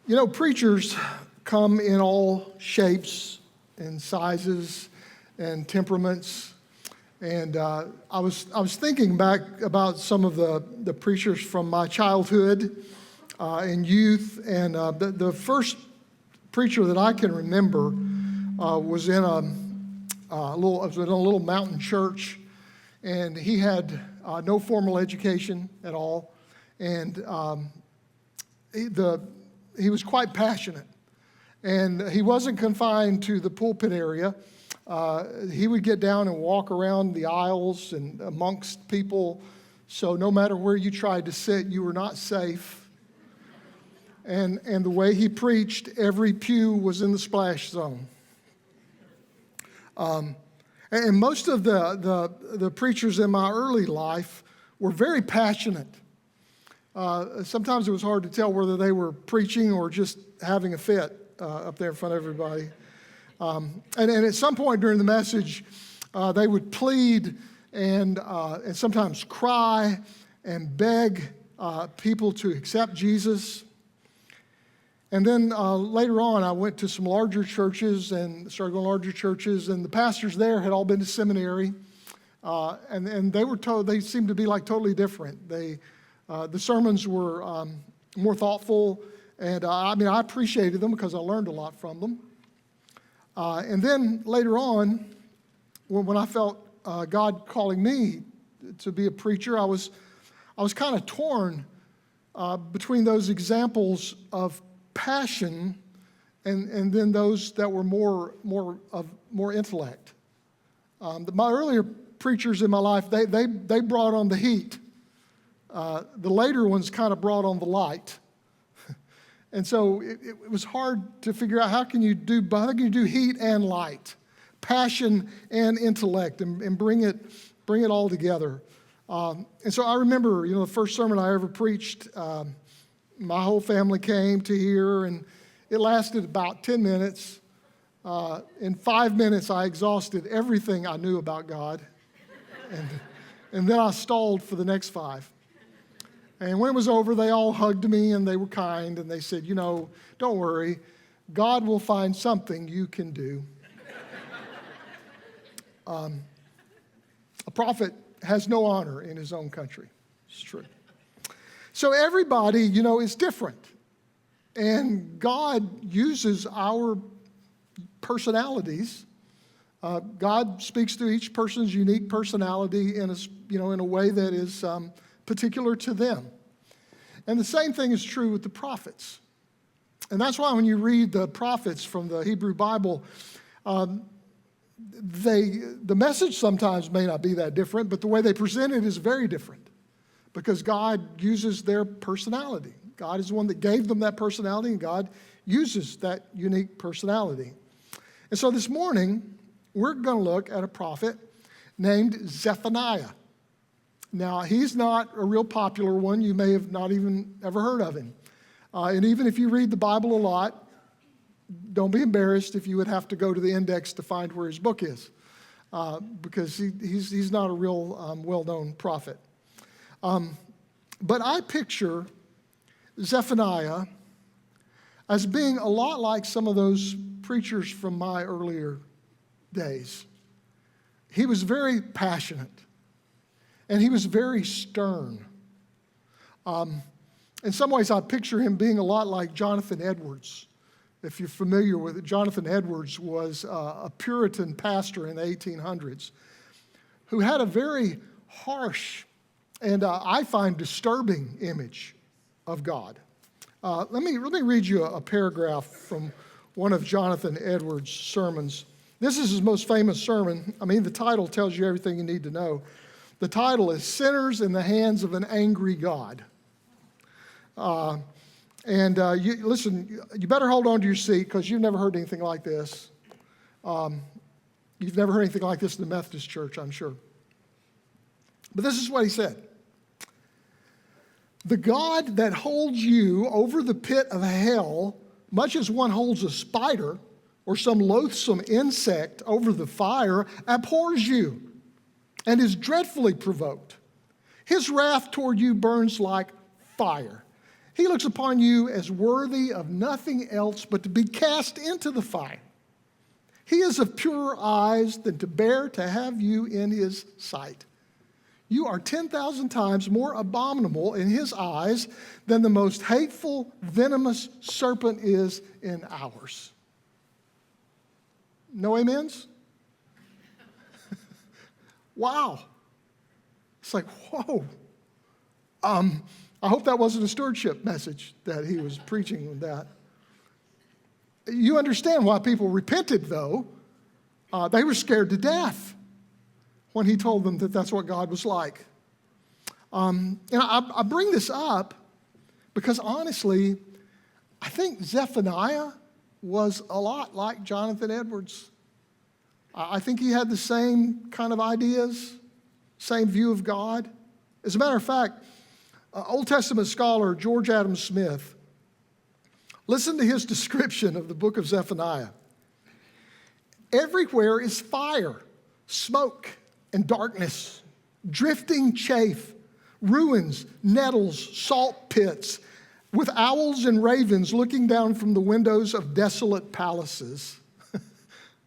You know, preachers come in all shapes and sizes and temperaments. And I was thinking back about some of the preachers from my childhood and youth. And the first preacher that I can remember was in a little mountain church. And he had no formal education at all. And he was quite passionate. And he wasn't confined to the pulpit area. He would get down and walk around the aisles and amongst people. So no matter where you tried to sit, you were not safe. And the way he preached, every pew was in the splash zone. And most of the preachers in my early life were very passionate. Sometimes it was hard to tell whether they were preaching or just having a fit up there in front of everybody. And at some point during the message, they would plead and sometimes cry and beg people to accept Jesus. And then later on, I went to some larger churches and started going to larger churches, and the pastors there had all been to seminary, and they seemed to be like totally different. The sermons were more thoughtful, and I appreciated them because I learned a lot from them. And then later on, when I felt God calling me to be a preacher, I was kind of torn between those examples of passion and then those that were more intellect. My earlier preachers in my life, they brought on the heat. The later ones kind of brought on the light. And so it was hard to figure out how can you do heat and light, passion and intellect, and bring it all together. And so I remember, the first sermon I ever preached, my whole family came to hear, and it lasted about 10 minutes. In 5 minutes, I exhausted everything I knew about God, and then I stalled for the next 5. And when it was over, they all hugged me, and they were kind, and they said, don't worry, God will find something you can do. A prophet has no honor in his own country. It's true. So everybody, is different. And God uses our personalities. God speaks to each person's unique personality in a way that is particular to them. And the same thing is true with the prophets. And that's why when you read the prophets from the Hebrew Bible, the message sometimes may not be that different, but the way they present it is very different because God uses their personality. God is the one that gave them that personality, and God uses that unique personality. And so this morning, we're going to look at a prophet named Zephaniah. Now, he's not a real popular one. You may have not even ever heard of him. And even if you read the Bible a lot, don't be embarrassed if you would have to go to the index to find where his book is, because he's not a real well-known prophet. But I picture Zephaniah as being a lot like some of those preachers from my earlier days. He was very passionate. And he was very stern. In some ways, I picture him being a lot like Jonathan Edwards. If you're familiar with it, Jonathan Edwards was a Puritan pastor in the 1800s who had a very harsh and I find disturbing image of God. Let me read you a paragraph from one of Jonathan Edwards' sermons. This is his most famous sermon. The title tells you everything you need to know. The title is Sinners in the Hands of an Angry God. Listen, you better hold on to your seat because you've never heard anything like this. You've never heard anything like this in the Methodist Church, I'm sure. But this is what he said. The God that holds you over the pit of hell, much as one holds a spider or some loathsome insect over the fire, abhors you and is dreadfully provoked. His wrath toward you burns like fire. He looks upon you as worthy of nothing else but to be cast into the fire. He is of purer eyes than to bear to have you in his sight. You are 10,000 times more abominable in his eyes than the most hateful, venomous serpent is in ours. No amens? Wow. It's like, whoa. I hope that wasn't a stewardship message that he was preaching with that. You understand why people repented, though. They were scared to death when he told them that that's what God was like. And I bring this up because, honestly, I think Zephaniah was a lot like Jonathan Edwards. I think he had the same kind of ideas, same view of God. As a matter of fact, Old Testament scholar George Adam Smith, listen to his description of the book of Zephaniah. Everywhere is fire, smoke, and darkness, drifting chaff, ruins, nettles, salt pits, with owls and ravens looking down from the windows of desolate palaces.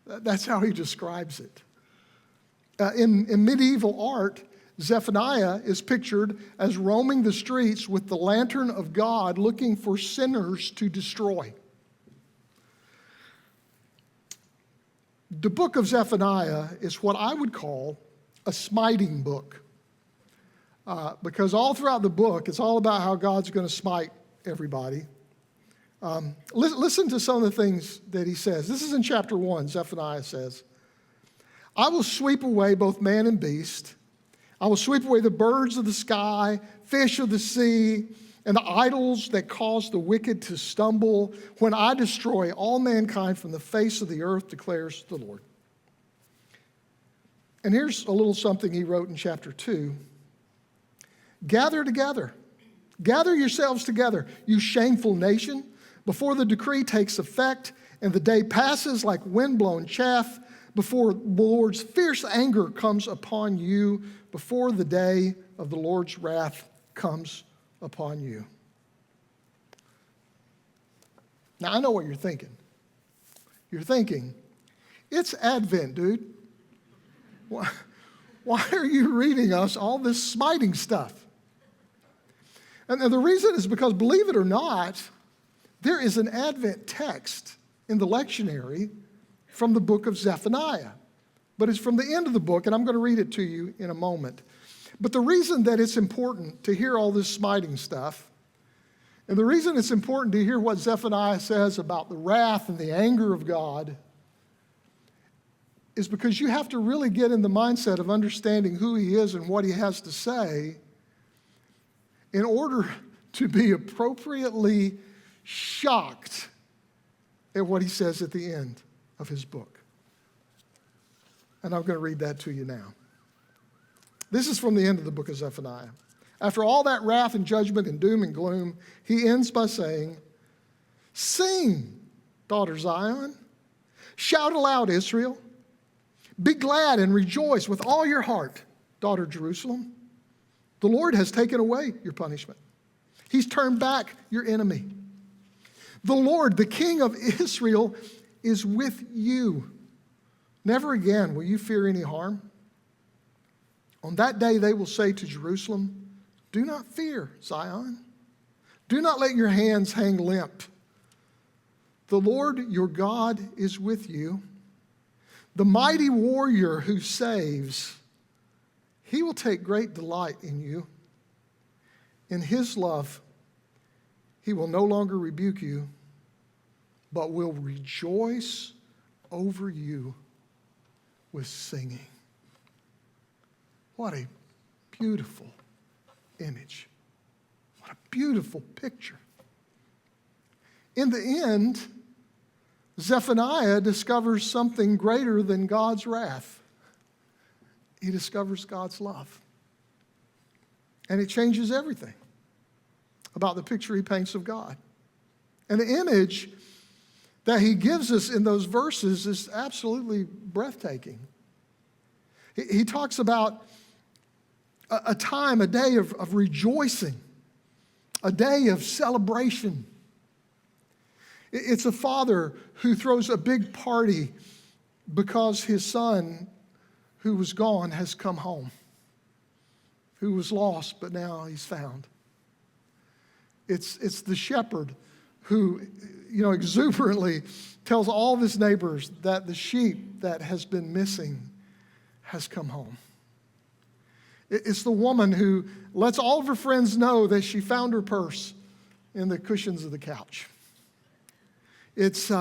That's how he describes it. In medieval art, Zephaniah is pictured as roaming the streets with the lantern of God looking for sinners to destroy. The book of Zephaniah is what I would call a smiting book. Because all throughout the book, it's all about how God's going to smite everybody. Listen to some of the things that he says. This is in chapter 1, Zephaniah says, I will sweep away both man and beast. I will sweep away the birds of the sky, fish of the sea, and the idols that cause the wicked to stumble when I destroy all mankind from the face of the earth, declares the Lord. And here's a little something he wrote in chapter 2. Gather together. Gather yourselves together, you shameful nation, before the decree takes effect and the day passes like windblown chaff, before the Lord's fierce anger comes upon you, before the day of the Lord's wrath comes upon you. Now, I know what you're thinking. You're thinking, it's Advent, dude. Why are you reading us all this smiting stuff? And the reason is because, believe it or not, there is an Advent text in the lectionary from the book of Zephaniah. But it's from the end of the book, and I'm going to read it to you in a moment. But the reason that it's important to hear all this smiting stuff, and the reason it's important to hear what Zephaniah says about the wrath and the anger of God, is because you have to really get in the mindset of understanding who he is and what he has to say in order to be appropriately shocked at what he says at the end of his book. And I'm going to read that to you now. This is from the end of the book of Zephaniah. After all that wrath and judgment and doom and gloom, he ends by saying, sing, daughter Zion. Shout aloud, Israel. Be glad and rejoice with all your heart, daughter Jerusalem. The Lord has taken away your punishment. He's turned back your enemy. The Lord, the King of Israel, is with you. Never again will you fear any harm. On that day they will say to Jerusalem, do not fear, Zion. Do not let your hands hang limp. The Lord your God is with you. The mighty warrior who saves, he will take great delight in you. In his love, he will no longer rebuke you, but will rejoice over you with singing. What a beautiful image. What a beautiful picture. In the end, Zephaniah discovers something greater than God's wrath. He discovers God's love. And it changes everything about the picture he paints of God. And the image that he gives us in those verses is absolutely breathtaking. He talks about a time, a day of rejoicing, a day of celebration. It's a father who throws a big party because his son, who was gone, has come home, who was lost, but now he's found. It's the shepherd who, exuberantly tells all of his neighbors that the sheep that has been missing has come home. It's the woman who lets all of her friends know that she found her purse in the cushions of the couch. It's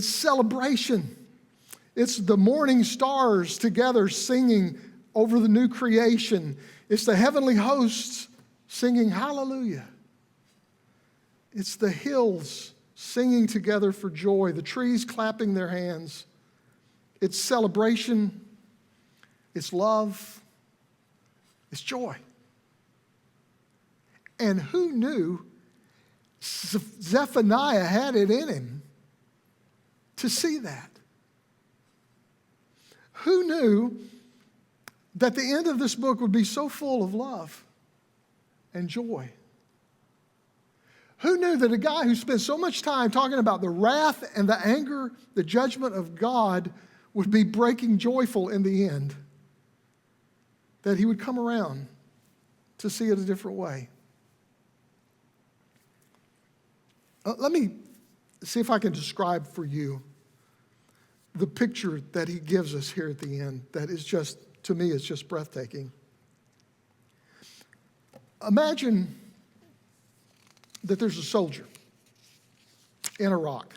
celebration. It's the morning stars together singing over the new creation. It's the heavenly hosts singing hallelujah. It's the hills singing together for joy, the trees clapping their hands. It's celebration. It's love. It's joy. And who knew Zephaniah had it in him to see that? Who knew that the end of this book would be so full of love and joy? Who knew that a guy who spent so much time talking about the wrath and the anger, the judgment of God, would be breaking joyful in the end? That he would come around to see it a different way. Let me see if I can describe for you the picture that he gives us here at the end that is just, to me, is just breathtaking. Imagine that there's a soldier in Iraq.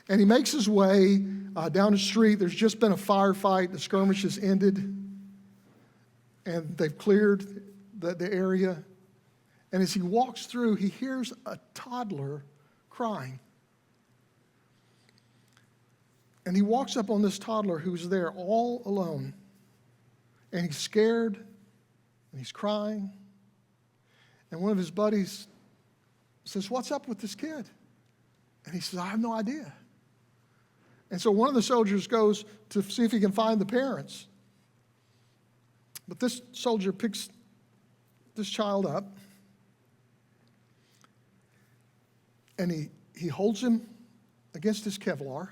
And he makes his way down the street. There's just been a firefight. The skirmish has ended. And they've cleared the area. And as he walks through, he hears a toddler crying. And he walks up on this toddler who's there all alone. And he's scared, and he's crying. And one of his buddies says, "What's up with this kid?" And he says, "I have no idea." And so one of the soldiers goes to see if he can find the parents. But this soldier picks this child up, and he holds him against his Kevlar,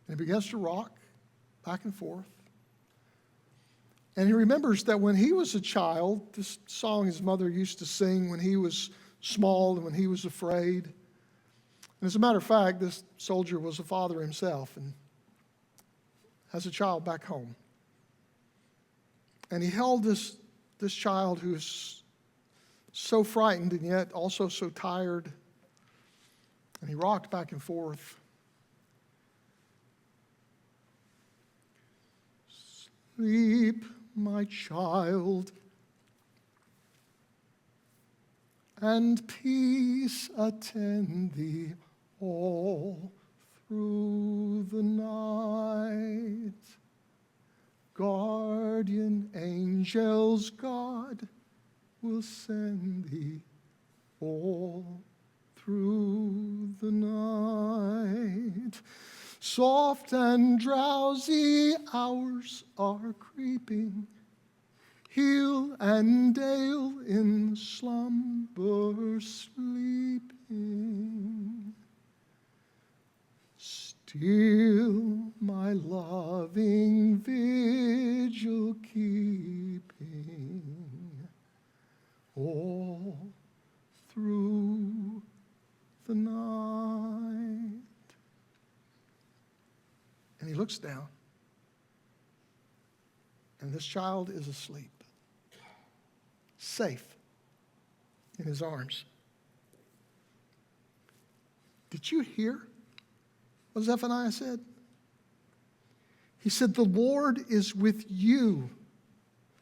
and he begins to rock back and forth. And he remembers that when he was a child, this song his mother used to sing when he was small and when he was afraid. And as a matter of fact, this soldier was a father himself and has a child back home. And he held this child who is so frightened and yet also so tired. And he rocked back and forth. Sleep, my child, and peace attend thee all through the night. Guardian angels God will send thee all through the night. Soft and drowsy hours are creeping, hill and dale in slumber sleeping. Still my loving vigil keeping all through the night. And he looks down, and this child is asleep, safe in his arms. Did you hear what Zephaniah said? He said, "The Lord is with you,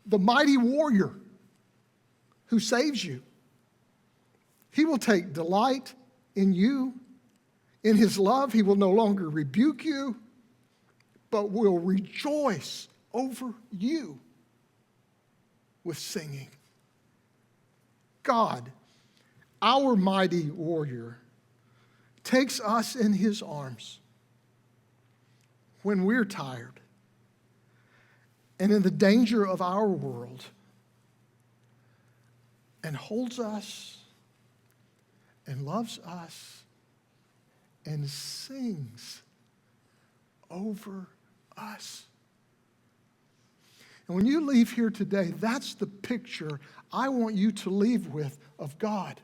the mighty warrior who saves you. He will take delight in you. In his love, he will no longer rebuke you, but will rejoice over you with singing." God, our mighty warrior, takes us in his arms when we're tired and in the danger of our world. and holds us and loves us and sings over us. And when you leave here today, that's the picture I want you to leave with of God.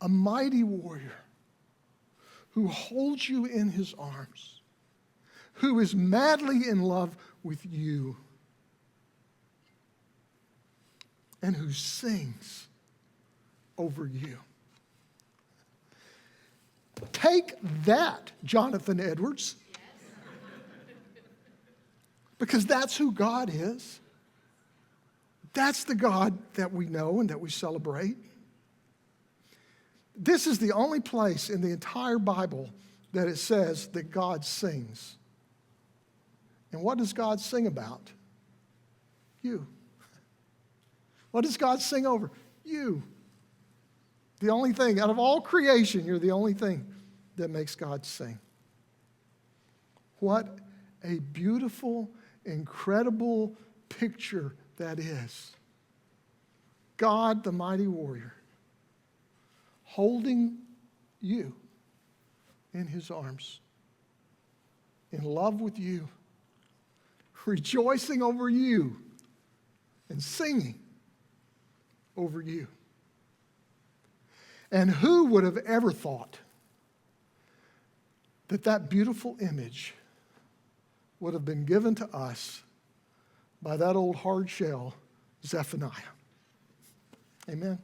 A mighty warrior who holds you in his arms, who is madly in love with you, and who sings over you. Take that, Jonathan Edwards. Because that's who God is. That's the God that we know and that we celebrate. This is the only place in the entire Bible that it says that God sings. And what does God sing about? You. What does God sing over? You. The only thing, out of all creation, you're the only thing that makes God sing. What a beautiful, incredible picture that is. God, the mighty warrior, holding you in his arms, in love with you, rejoicing over you, and singing over you. And who would have ever thought that that beautiful image would have been given to us by that old hard shell, Zephaniah? Amen.